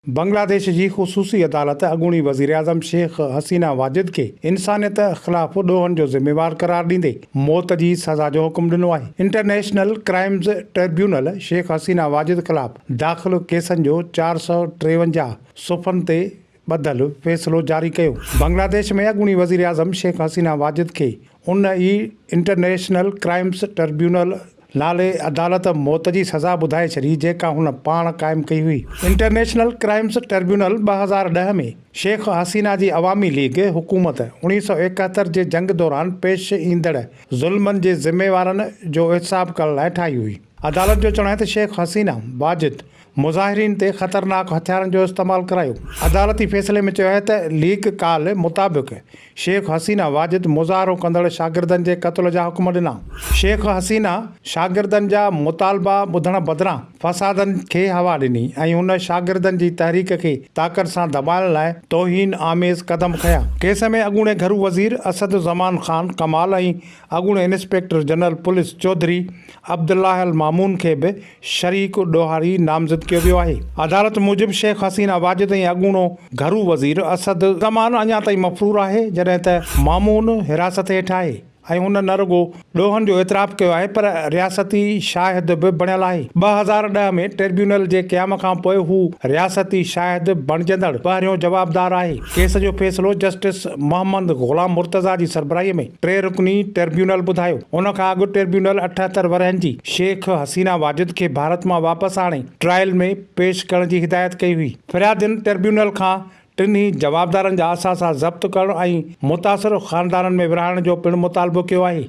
बांग्लादेश की ख़ुसूसी अदालत अॻूणी वज़ीर-ए-आज़म शेख हसीना वाजिद के इंसानियत ख़िलाफ़ ॾोहनि जो ज़िम्मेवार करार ॾींदे मौत की सज़ा जो हुकुम ॾिनो आहे। International crimes tribunal Sheikh Hasina Wajid ख़िलाफ़ दाख़िल केसनि जो 453 सुफ़्हनि ते ॿधल फ़ैसिलो जारी कयो। बांग्लादेश में अॻूणी वज़ीर-ए-आज़म शेख हसीना वाजिद के उन ई इंटरनेशनल क्राइम्स ट्रिब्यूनल नाले अदालत मौत की सज़ा ॿुधाए छॾी जेका हुन पाण क़ाइमु कई हुई। इंटरनेशनल क्राइम्स ट्रिब्यूनल 2010 में शेख हसीना की अवामी लीग हुकूमत 1971 के जंग दौरान पेश ईंदड़ ज़ुल्मनि के ज़िम्मेवारनि जो हिसाब करण लाइ ठाही हुई। अदालत जो चवणु आहे त शेख हसीना वाजिद मुज़ाहिरीन ते ख़तरनाक हथियारनि जो इस्तेमालु करायो। अदालती फ़ैसिले में चयो आहे त लीग काल मुताबिक़ शेख हसीना वाजिद मुज़ाहरो कंदड़ शागिर्दनि जे क़त्ल जा हुकुम ॾिना। शेख हसीना शागिर्दनि जा मुतालबा ॿुधण बदिरां फ़सादनि खे हवा ॾिनी ऐं हुन शागिर्दनि जी तहरीक खे ताक़त सां दॿाइण लाइ तौहीन आमेज़ क़दम खंया। केस में अॻूणे घरू वज़ीर असद ज़मान ख़ान कमाल ऐं अॻूणे inspector general police Chaudhry Abdullah Al Mamoon खे बि शरीक ॾोहारी नामज़द कयो वियो आहे। अदालत मूजिबि शेख हसीना वाजिद ऐं अॻूणो घरू वज़ीर असद ज़मान अञा ताईं मफ़रूर आहे, जॾहिं त मामून हिरासत हेठि आहे ऐं हुन न रुॻो ॾोहनि जो एतिराफ़ कयो आहे पर रियासती शाहिद बि बणियल आहे। 2010 में ट्रिब्यूनल जे क़याम खां पोइ हू रियासती शाहिद बणिजंदड़ पहिरियों जवाबदार आहे। केस जो फ़ैसिलो जस्टिस मोहम्मद ग़ुलाम मुर्तज़ा जी सरबराही में 3 रुकनी ट्रिब्यूनल ॿुधायो। उन खां अॻु ट्रिब्यूनल 78 वरहनि जी शेख हसीना वाजिद खे भारत मां वापसि आणे ट्रायल में पेश करण जी हिदायत कई हुई। फ़रियादियुनि ट्रिब्यूनल खां टिन्ही जवाबदारनि जा असासा ज़ब्त करण ऐं मुतासिर ख़ानदाननि में विरहाइण जो पिणु मुतालबो कयो आहे।